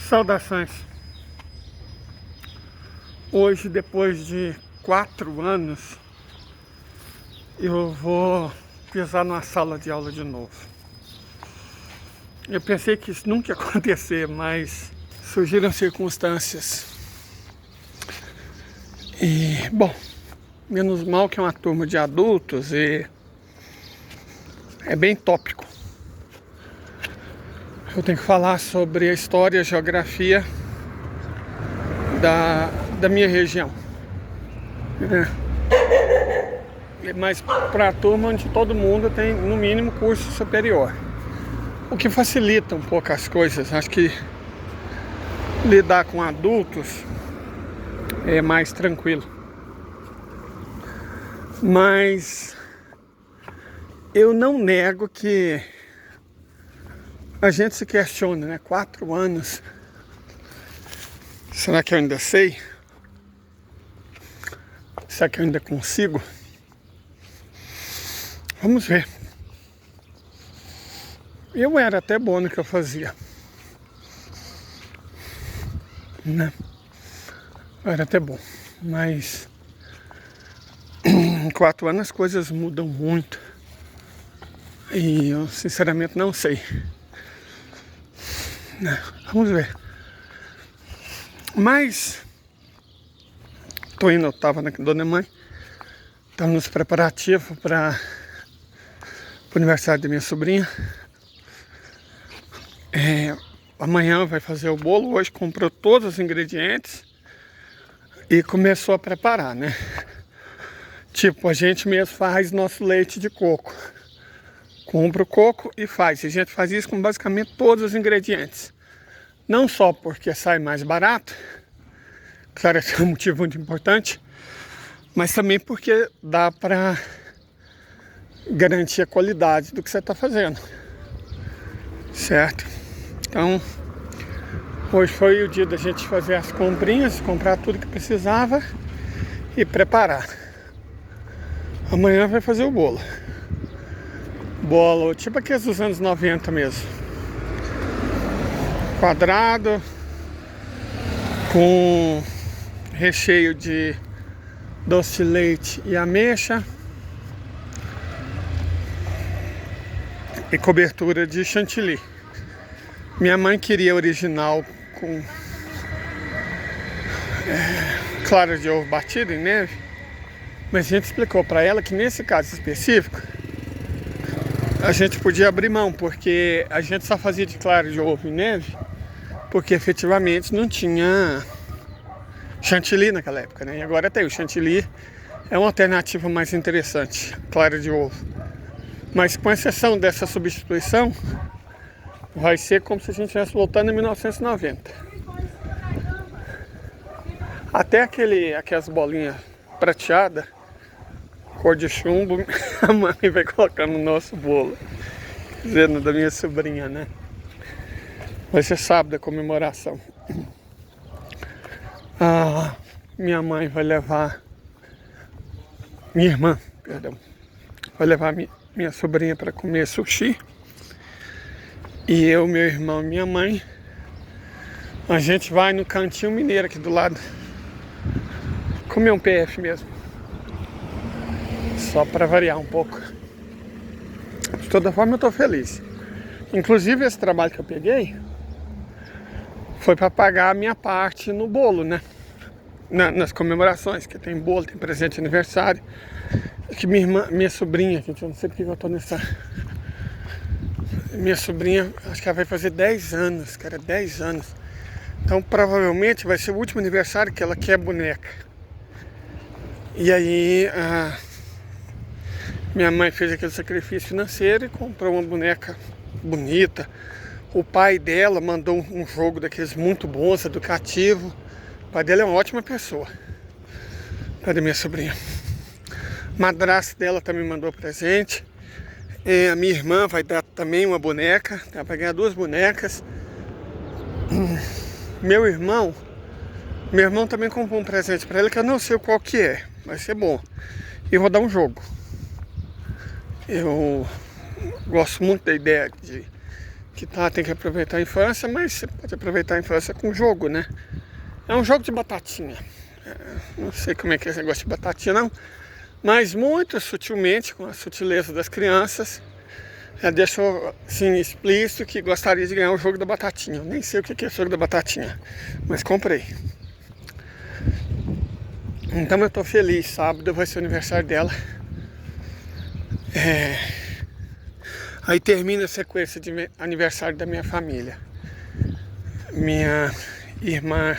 Saudações. Hoje, depois de 4 anos, eu vou pisar numa sala de aula de novo. Eu pensei que isso nunca ia acontecer, mas surgiram circunstâncias. E, bom, menos mal que é uma turma de adultos e é bem tópico. Eu tenho que falar sobre a história e a geografia da minha região. Mas para a turma onde todo mundo tem, no mínimo, curso superior. O que facilita um pouco as coisas. Acho que lidar com adultos é mais tranquilo. Mas eu não nego que a gente se questiona, né? 4 anos. Será que eu ainda sei? Será que eu ainda consigo? Vamos ver. Eu era até bom no que eu fazia, né? Eu era até bom, mas em 4 anos as coisas mudam muito. E eu sinceramente não sei. Vamos ver. Mas eu tava na Dona Mãe, estamos nos preparativos para o aniversário da minha sobrinha. Amanhã vai fazer o bolo. Hoje comprou todos os ingredientes e começou a preparar, né? Tipo, a gente mesmo faz nosso leite de coco. Compra o coco e faz. A gente faz isso com basicamente todos os ingredientes. Não só porque sai mais barato, claro, esse é um motivo muito importante, mas também porque dá para garantir a qualidade do que você está fazendo, certo? Então, hoje foi o dia da gente fazer as comprinhas, comprar tudo que precisava e preparar. Amanhã vai fazer o bolo. Bolo tipo aqueles dos anos 90 mesmo. Quadrado, com recheio de doce de leite e ameixa e cobertura de chantilly. Minha mãe queria original com clara de ovo batido em neve, mas a gente explicou para ela que nesse caso específico a gente podia abrir mão, porque a gente só fazia de clara de ovo em neve porque efetivamente não tinha chantilly naquela época, né? E agora tem o chantilly, é uma alternativa mais interessante, clara de ovo. Mas com exceção dessa substituição, vai ser como se a gente estivesse voltando em 1990. Até aquelas bolinhas prateadas, cor de chumbo, a mãe vai colocar no nosso bolo, dizendo da minha sobrinha, né? Vai ser sábado a comemoração. Minha mãe vai levar, minha irmã, perdão, vai levar minha sobrinha para comer sushi. E eu, meu irmão e minha mãe, a gente vai no Cantinho Mineiro aqui do lado, comer um PF mesmo, só para variar um pouco. De toda forma, eu tô feliz. Inclusive, esse trabalho que eu peguei foi para pagar a minha parte no bolo, né? Nas comemorações, que tem bolo, tem presente de aniversário. Que minha sobrinha, gente, eu não sei porque eu tô nessa. Minha sobrinha, acho que ela vai fazer 10 anos, cara, 10 anos. Então provavelmente vai ser o último aniversário que ela quer boneca. E aí minha mãe fez aquele sacrifício financeiro e comprou uma boneca bonita. O pai dela mandou um jogo daqueles muito bons, educativo. O pai dela é uma ótima pessoa. Pai da minha sobrinha. Madrasta dela também mandou presente. A minha irmã vai dar também uma boneca. Ela vai ganhar 2 bonecas. Meu irmão também comprou um presente para ela que eu não sei qual que é. Vai ser bom. E eu vou dar um jogo. Eu gosto muito da ideia de que tem que aproveitar a infância, mas você pode aproveitar a infância com jogo, né? É um jogo de batatinha. Não sei como é que é esse negócio de batatinha, não. Mas muito sutilmente, com a sutileza das crianças, deixou assim, explícito que gostaria de ganhar o jogo da batatinha. Eu nem sei o que é o jogo da batatinha, mas comprei. Então eu tô feliz, sábado vai ser o aniversário dela. Aí termina a sequência de aniversário da minha família. Minha irmã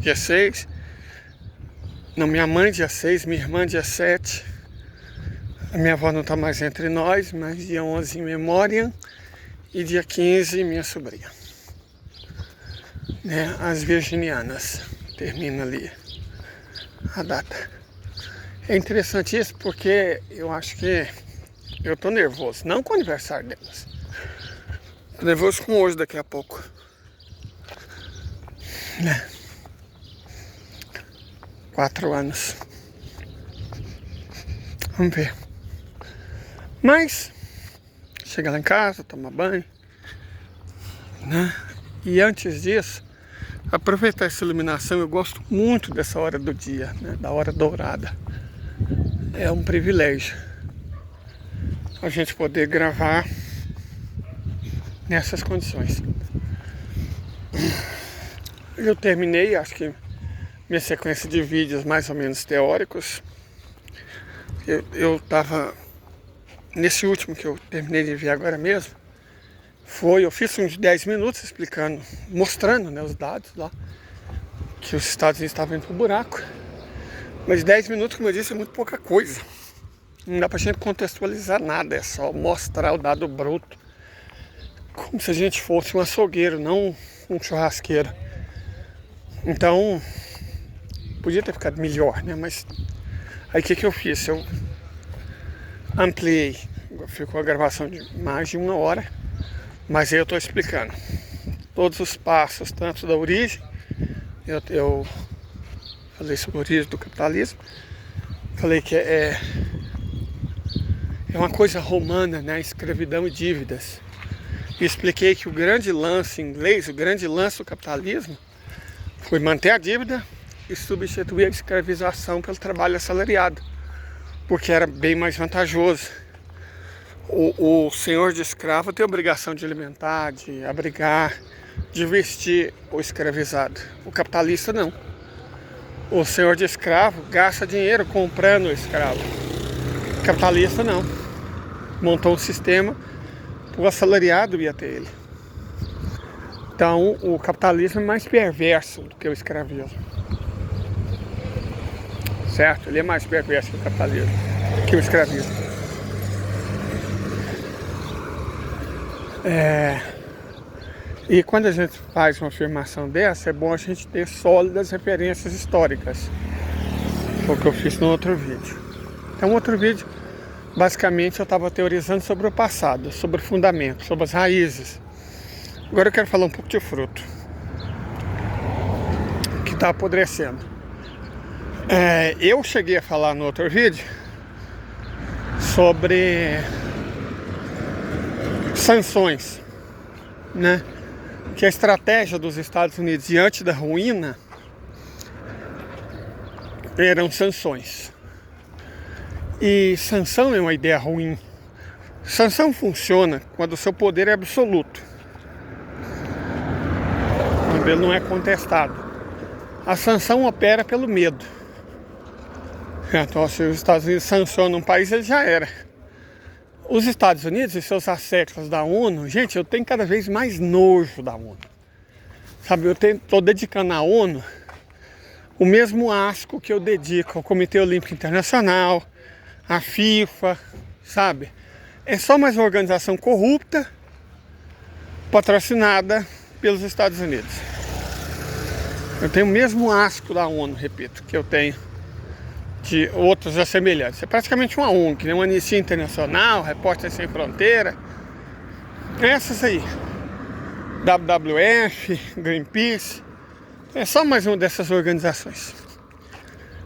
dia 6. Não, minha mãe dia 6, minha irmã dia 7. A minha avó não tá mais entre nós, mas dia 11 em memória. E dia 15 minha sobrinha. Né? As virginianas. Termina ali a data. É interessante isso porque eu acho que eu tô nervoso, não com o aniversário delas. Tô nervoso com hoje daqui a pouco. Né? 4 anos. Vamos ver. Mas chega lá em casa, toma banho, né? E antes disso, aproveitar essa iluminação. Eu gosto muito dessa hora do dia, né? Da hora dourada. É um privilégio a gente poder gravar nessas condições. Eu terminei, acho que minha sequência de vídeos mais ou menos teóricos. Eu estava nesse último que eu terminei de ver agora mesmo. Eu fiz uns 10 minutos explicando, mostrando, né, os dados lá, que os Estados Unidos estavam indo pro buraco. Mas 10 minutos, como eu disse, é muito pouca coisa. Não dá pra gente contextualizar nada, é só mostrar o dado bruto. Como se a gente fosse um açougueiro, não um churrasqueiro. Então, podia ter ficado melhor, né? Mas aí o que eu fiz? Eu ampliei. Ficou a gravação de mais de 1 hora. Mas aí eu estou explicando todos os passos, tanto da origem. Eu falei sobre a origem do capitalismo. Falei que é uma coisa romana, né? Escravidão e dívidas. E expliquei que o grande lance em inglês, o grande lance do capitalismo, foi manter a dívida e substituir a escravização pelo trabalho assalariado, porque era bem mais vantajoso. O senhor de escravo tem a obrigação de alimentar, de abrigar, de vestir o escravizado. O capitalista não. O senhor de escravo gasta dinheiro comprando o escravo. O capitalista não. Montou um sistema, o assalariado ia ter ele. Então o capitalismo é mais perverso do que o escravismo. Certo? Ele é mais perverso que o capitalismo, que o escravismo. E quando a gente faz uma afirmação dessa, é bom a gente ter sólidas referências históricas. Foi o que eu fiz no outro vídeo. Então, outro vídeo, basicamente, eu estava teorizando sobre o passado, sobre o fundamento, sobre as raízes. Agora eu quero falar um pouco de fruto, que está apodrecendo. Eu cheguei a falar no outro vídeo sobre sanções, né? Que a estratégia dos Estados Unidos diante da ruína eram sanções. E sanção é uma ideia ruim. Sanção funciona quando o seu poder é absoluto, quando ele não é contestado. A sanção opera pelo medo. Então, se os Estados Unidos sancionam um país, ele já era. Os Estados Unidos e seus assédios da ONU, gente, eu tenho cada vez mais nojo da ONU. Sabe, eu estou dedicando à ONU o mesmo asco que eu dedico ao Comitê Olímpico Internacional, à FIFA, sabe? É só mais uma organização corrupta, patrocinada pelos Estados Unidos. Eu tenho o mesmo asco da ONU, repito, que eu tenho de outros assemelhantes. É praticamente uma ONG, né? Uma Anistia Internacional, Repórter Sem Fronteira, essas aí, WWF, Greenpeace, é só mais uma dessas organizações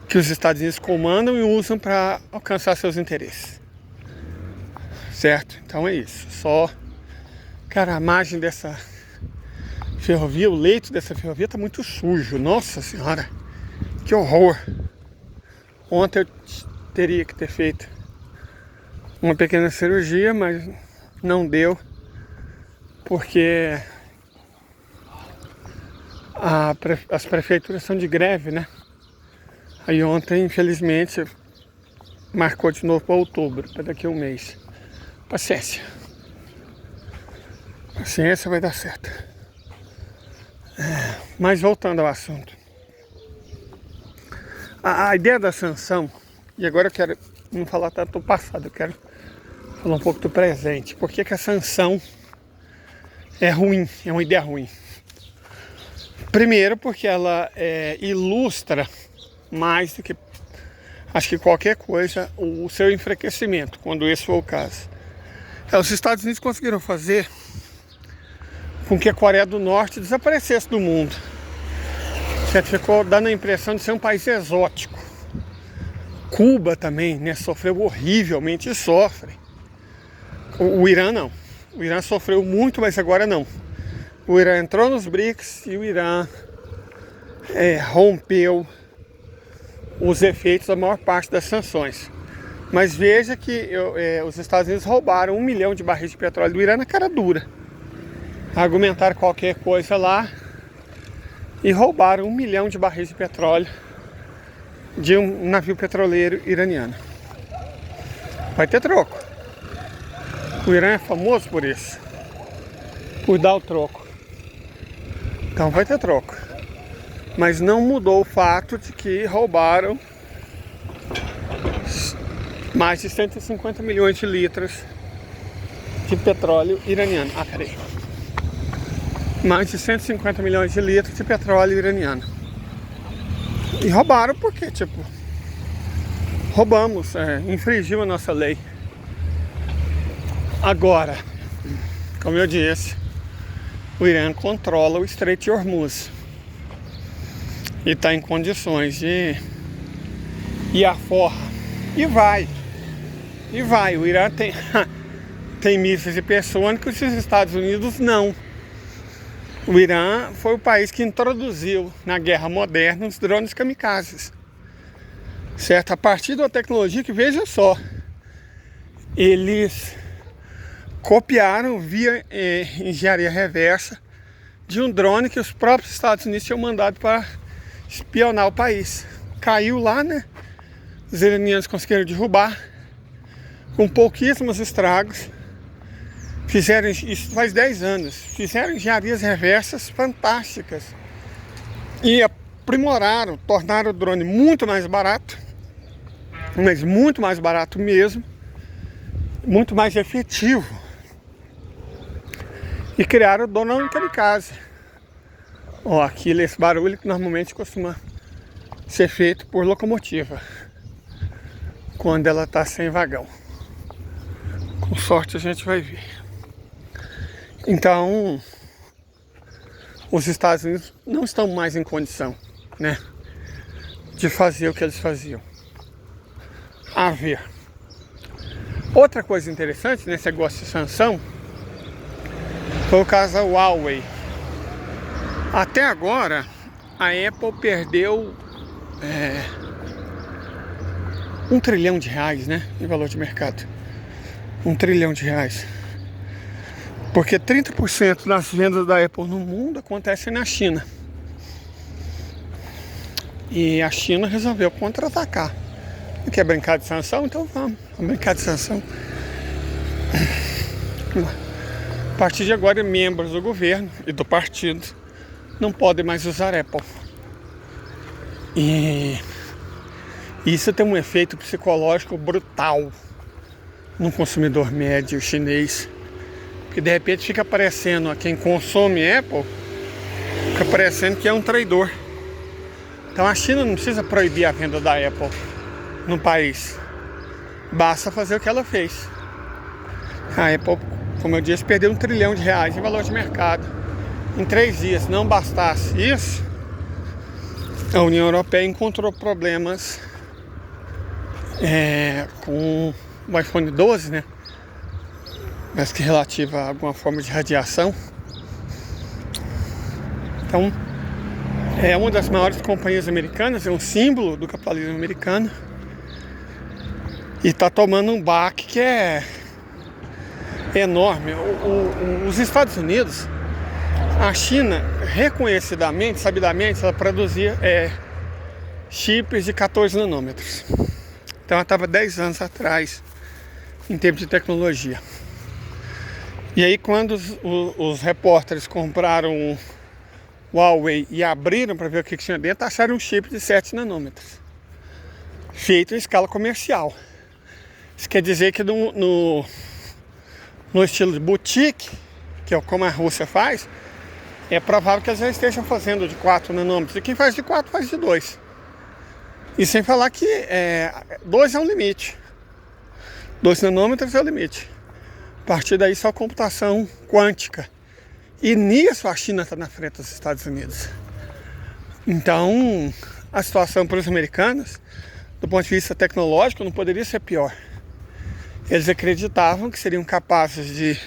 que os Estados Unidos comandam e usam para alcançar seus interesses, certo? Então é isso, só Cara, a margem dessa ferrovia, o leito dessa ferrovia tá muito sujo. Nossa senhora, que horror. Ontem eu teria que ter feito uma pequena cirurgia, mas não deu, porque as prefeituras são de greve, né? Aí ontem, infelizmente, marcou de novo para outubro, para daqui a um mês. Paciência. Paciência, vai dar certo. Mas voltando ao assunto. A ideia da sanção, e agora eu quero não falar tanto do passado, eu quero falar um pouco do presente. Por que a sanção é ruim, é uma ideia ruim? Primeiro porque ela ilustra mais do que, acho que qualquer coisa, o seu enfraquecimento, quando esse for o caso. Os Estados Unidos conseguiram fazer com que a Coreia do Norte desaparecesse do mundo. Certo? Ficou dando a impressão de ser um país exótico. Cuba também, né, sofreu horrivelmente e sofre. O Irã não. O Irã sofreu muito, mas agora não. O Irã entrou nos BRICS e o Irã rompeu os efeitos da maior parte das sanções. Mas veja que os Estados Unidos roubaram 1 milhão de barris de petróleo do Irã na cara dura. Argumentaram qualquer coisa lá e roubaram 1 milhão de barris de petróleo de um navio petroleiro iraniano. Vai ter troco. O Irã é famoso por isso, por dar o troco. Então vai ter troco. Mas não mudou o fato de que roubaram mais de 150 milhões de litros de petróleo iraniano. Peraí. Mais de 150 milhões de litros de petróleo iraniano. E roubaram porque, roubamos, infringiu a nossa lei. Agora, como eu disse, o Irã controla o Estreito de Hormuz e está em condições de ir à forra. E vai. O Irã tem mísseis hipersônicos e os Estados Unidos não. O Irã foi o país que introduziu na guerra moderna os drones kamikazes. Certo? A partir da tecnologia que, veja só, eles copiaram via engenharia reversa de um drone que os próprios Estados Unidos tinham mandado para espionar o país. Caiu lá, né? Os iranianos conseguiram derrubar com pouquíssimos estragos. Fizeram isso faz 10 anos. Fizeram engenharias reversas fantásticas e aprimoraram, tornaram o drone muito mais barato, mas muito mais barato mesmo, muito mais efetivo. E criaram o drone kamikaze. Ó, aquilo, esse barulho que normalmente costuma ser feito por locomotiva quando ela está sem vagão. Com sorte a gente vai ver. Então, os Estados Unidos não estão mais em condição, né, de fazer o que eles faziam. A ver. Outra coisa interessante nesse negócio de sanção foi o caso da Huawei. Até agora, a Apple perdeu R$1 trilhão, né, em valor de mercado. R$1 trilhão. Porque 30% das vendas da Apple no mundo acontecem na China. E a China resolveu contra-atacar. Não quer brincar de sanção? Então vamos brincar de sanção. A partir de agora, membros do governo e do partido não podem mais usar Apple. E isso tem um efeito psicológico brutal no consumidor médio chinês. Que de repente fica parecendo a quem consome Apple, fica parecendo que é um traidor. Então a China não precisa proibir a venda da Apple no país. Basta fazer o que ela fez. A Apple, como eu disse, perdeu R$1 trilhão em valor de mercado em 3 dias. Não bastasse isso, a União Europeia encontrou problemas com o iPhone 12, né? mas que relativa a alguma forma de radiação. Então, é uma das maiores companhias americanas, é um símbolo do capitalismo americano. E está tomando um baque que é enorme. Os Estados Unidos, a China, reconhecidamente, sabidamente, ela produzia chips de 14 nanômetros. Então ela estava 10 anos atrás em termos de tecnologia. E aí quando os repórteres compraram o Huawei e abriram para ver o que tinha dentro, acharam um chip de 7 nanômetros, feito em escala comercial. Isso quer dizer que no estilo de boutique, que é como a Rússia faz, é provável que eles já estejam fazendo de 4 nanômetros. E quem faz de 4 faz de 2. E sem falar que 2 é um limite. 2 nanômetros é o limite. A partir daí só computação quântica. E nisso a China está na frente dos Estados Unidos. Então, a situação para os americanos, do ponto de vista tecnológico, não poderia ser pior. Eles acreditavam que seriam capazes de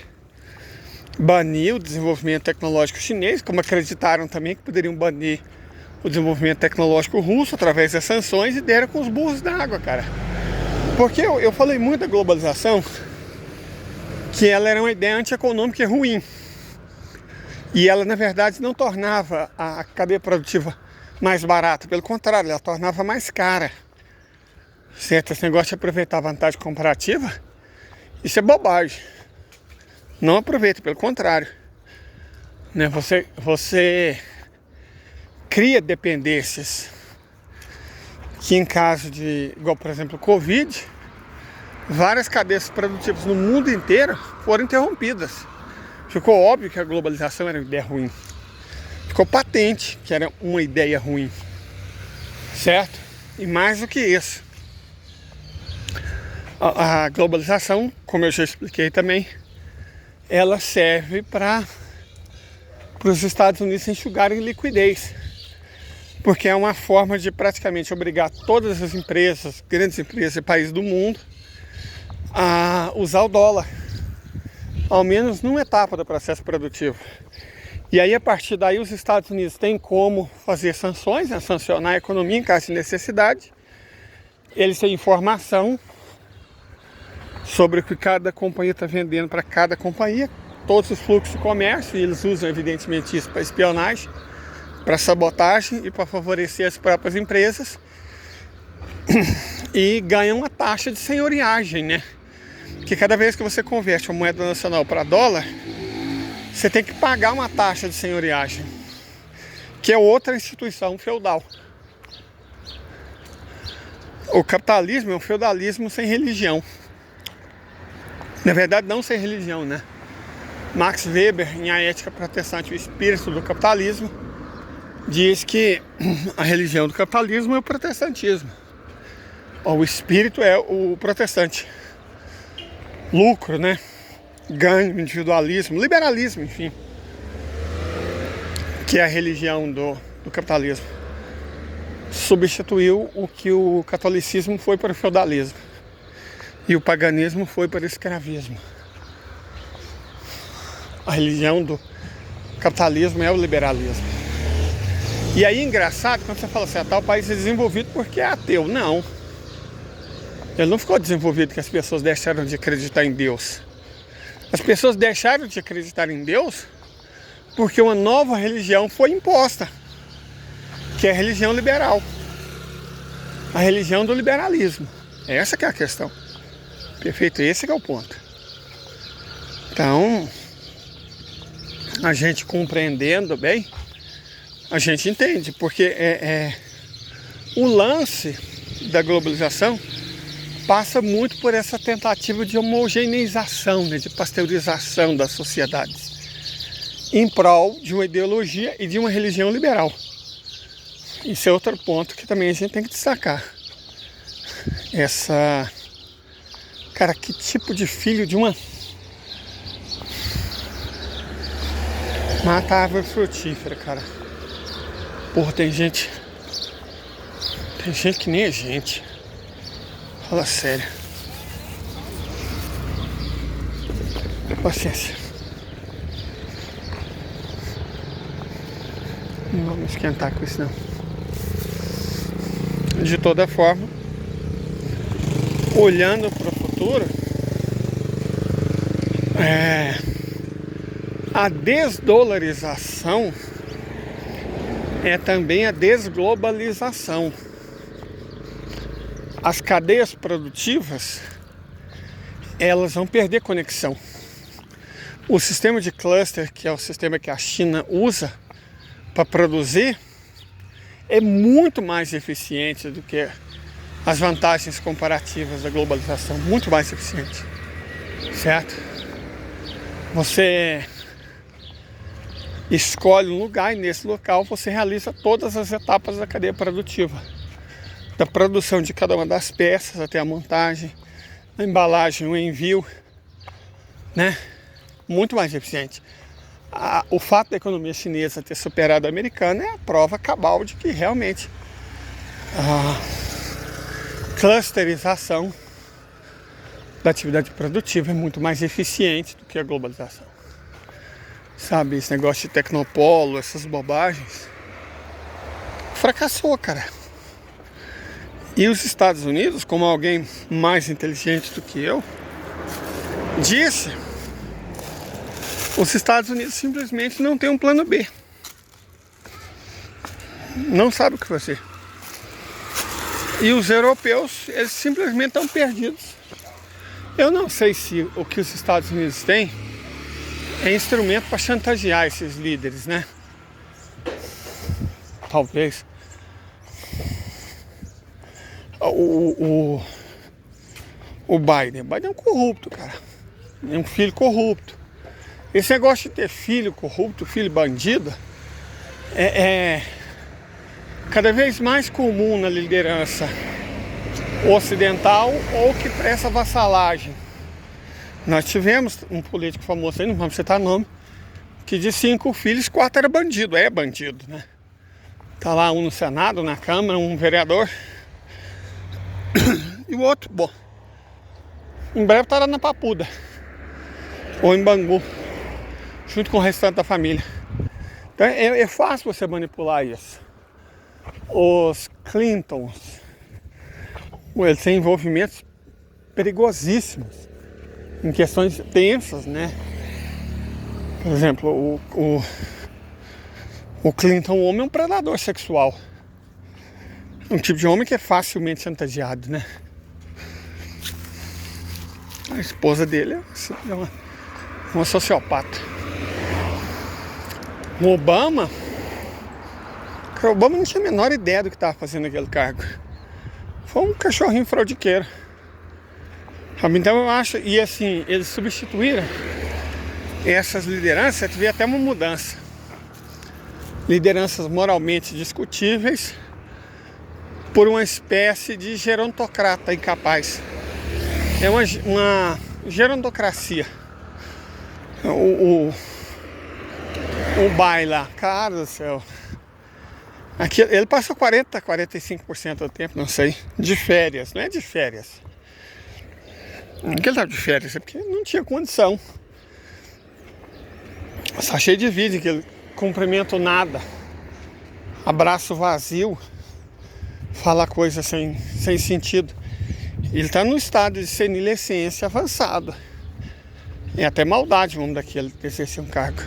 banir o desenvolvimento tecnológico chinês, como acreditaram também que poderiam banir o desenvolvimento tecnológico russo através das sanções, e deram com os burros da água, cara. Porque eu falei muito da globalização, que ela era uma ideia antieconômica e ruim. E ela, na verdade, não tornava a cadeia produtiva mais barata. Pelo contrário, ela tornava mais cara. Certo? Esse negócio de aproveitar a vantagem comparativa, isso é bobagem. Não aproveita, pelo contrário. Né? Você cria dependências que, em caso de, igual por exemplo, Covid, várias cadeias produtivas no mundo inteiro foram interrompidas. Ficou óbvio que a globalização era uma ideia ruim. Ficou patente que era uma ideia ruim. Certo? E mais do que isso, a globalização, como eu já expliquei também, ela serve para os Estados Unidos se enxugarem liquidez. Porque é uma forma de praticamente obrigar todas as empresas, grandes empresas e países do mundo, a usar o dólar, ao menos numa etapa do processo produtivo. E aí, a partir daí, os Estados Unidos têm como fazer sanções, né, sancionar a economia em caso de necessidade. Eles têm informação sobre o que cada companhia está vendendo para cada companhia, todos os fluxos de comércio, e eles usam evidentemente isso para espionagem, para sabotagem e para favorecer as próprias empresas, e ganham uma taxa de senhoriagem, né? Porque cada vez que você converte uma moeda nacional para dólar, você tem que pagar uma taxa de senhoriagem, que é outra instituição feudal. O capitalismo é um feudalismo sem religião. Na verdade, não sem religião, né? Max Weber, em A Ética Protestante, o espírito do capitalismo, diz que a religião do capitalismo é o protestantismo. O espírito é o protestante. Lucro, né? Ganho, individualismo, liberalismo, enfim. Que é a religião do capitalismo. Substituiu o que o catolicismo foi para o feudalismo. E o paganismo foi para o escravismo. A religião do capitalismo é o liberalismo. E aí é engraçado quando você fala assim, tal país é desenvolvido porque é ateu. Não. Ele não ficou desenvolvido porque as pessoas deixaram de acreditar em Deus. As pessoas deixaram de acreditar em Deus porque uma nova religião foi imposta, que é a religião liberal. A religião do liberalismo. Essa que é a questão. Perfeito, esse que é o ponto. Então, a gente compreendendo bem, a gente entende, porque o lance da globalização passa muito por essa tentativa de homogeneização, né, de pasteurização das sociedades, em prol de uma ideologia e de uma religião liberal. Isso é outro ponto que também a gente tem que destacar. Cara, que tipo de filho de uma... Mata a árvore frutífera, cara. Porra, tem gente que nem a gente. Fala sério. Paciência. Não vamos esquentar com isso não. De toda forma, olhando para o futuro, a desdolarização é também a desglobalização. As cadeias produtivas, elas vão perder conexão. O sistema de cluster, que é o sistema que a China usa para produzir, é muito mais eficiente do que as vantagens comparativas da globalização. Muito mais eficiente, certo? Você escolhe um lugar e nesse local você realiza todas as etapas da cadeia produtiva, da produção de cada uma das peças até a montagem, a embalagem, o envio, né? Muito mais eficiente. O fato da economia chinesa ter superado a americana é a prova cabal de que realmente a clusterização da atividade produtiva é muito mais eficiente do que a globalização. Sabe, esse negócio de tecnopolo, essas bobagens, fracassou, cara. E os Estados Unidos, como alguém mais inteligente do que eu, disse: os Estados Unidos simplesmente não tem um plano B. Não sabe o que fazer. E os europeus, eles simplesmente estão perdidos. Eu não sei se o que os Estados Unidos têm é instrumento para chantagear esses líderes, né? Talvez. O Biden. O Biden é um corrupto, cara. É um filho corrupto. Esse negócio de ter filho corrupto, filho bandido, é cada vez mais comum na liderança ocidental ou que presta vassalagem. Nós tivemos um político famoso aí, não vamos citar nome, que de 5 filhos, 4 era bandido. É bandido, né? Tá lá um no Senado, na Câmara, um vereador. E o outro, bom, em breve estará na Papuda ou em Bangu, junto com o restante da família. Então é fácil você manipular isso. Os Clintons, eles têm envolvimentos perigosíssimos em questões tensas, né? Por exemplo, o Clinton homem é um predador sexual. Um tipo de homem que é facilmente chantageado, né? A esposa dele é uma sociopata. O Obama não tinha a menor ideia do que estava fazendo aquele cargo. Foi um cachorrinho fraudiqueiro. Então eu acho, e assim, eles substituíram essas lideranças, teve até uma mudança. Lideranças moralmente discutíveis por uma espécie de gerontocrata incapaz. É uma gerontocracia. O Bai lá, cara do céu. Aqui, ele passou 45% do tempo, não sei, de férias, não é de férias. Por que ele estava de férias? É porque não tinha condição. Só cheio de vídeo que ele cumprimenta nada, abraço vazio, fala coisa sem sentido. Ele está no estado de senilescência avançado. É até maldade, vamos daquele exercer um cargo.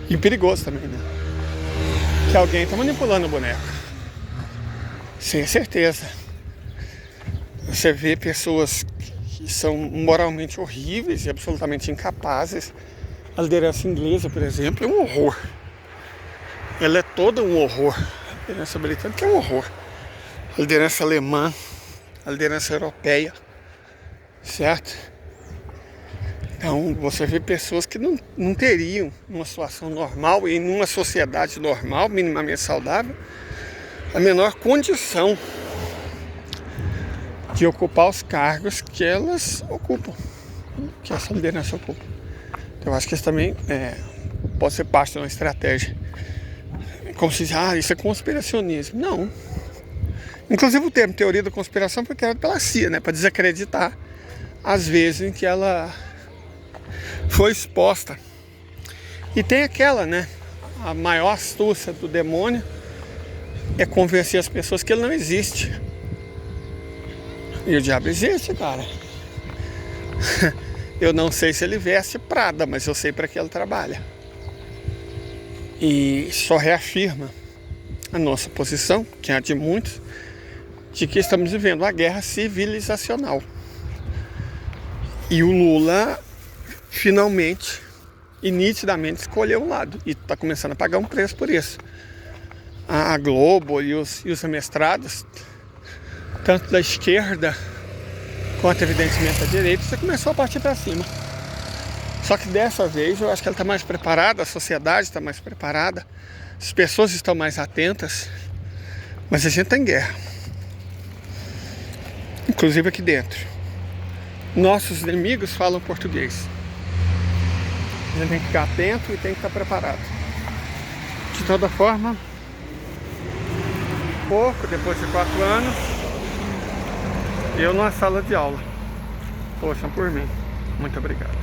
E perigoso também, né? Que alguém está manipulando o boneco. Sem certeza. Você vê pessoas que são moralmente horríveis e absolutamente incapazes. A liderança inglesa, por exemplo, é um horror. Ela é toda um horror. A liderança britânica é um horror. A liderança alemã, a liderança europeia, certo? Então você vê pessoas que não teriam numa situação normal e numa sociedade normal, minimamente saudável, a menor condição de ocupar os cargos que elas ocupam, que essa liderança ocupa. Então, eu acho que isso também pode ser parte de uma estratégia. Como se diz, isso é conspiracionismo. Não. Inclusive o termo teoria da conspiração foi criado pela CIA, né, para desacreditar as vezes em que ela foi exposta. E tem aquela, né? A maior astúcia do demônio é convencer as pessoas que ele não existe. E o diabo existe, cara. Eu não sei se ele veste Prada, mas eu sei para que ele trabalha. E só reafirma a nossa posição, que é a de muitos, de que estamos vivendo uma guerra civilizacional. E o Lula finalmente e nitidamente escolheu um lado. E está começando a pagar um preço por isso. A Globo e os amestrados, tanto da esquerda quanto evidentemente da direita, você começou a partir para cima. Só que dessa vez eu acho que ela está mais preparada, a sociedade está mais preparada, as pessoas estão mais atentas, mas a gente está em guerra. Inclusive aqui dentro. Nossos inimigos falam português. A gente tem que ficar atento e tem que estar preparado. De toda forma, pouco depois de 4 anos, eu numa sala de aula. Poxa, por mim. Muito obrigado.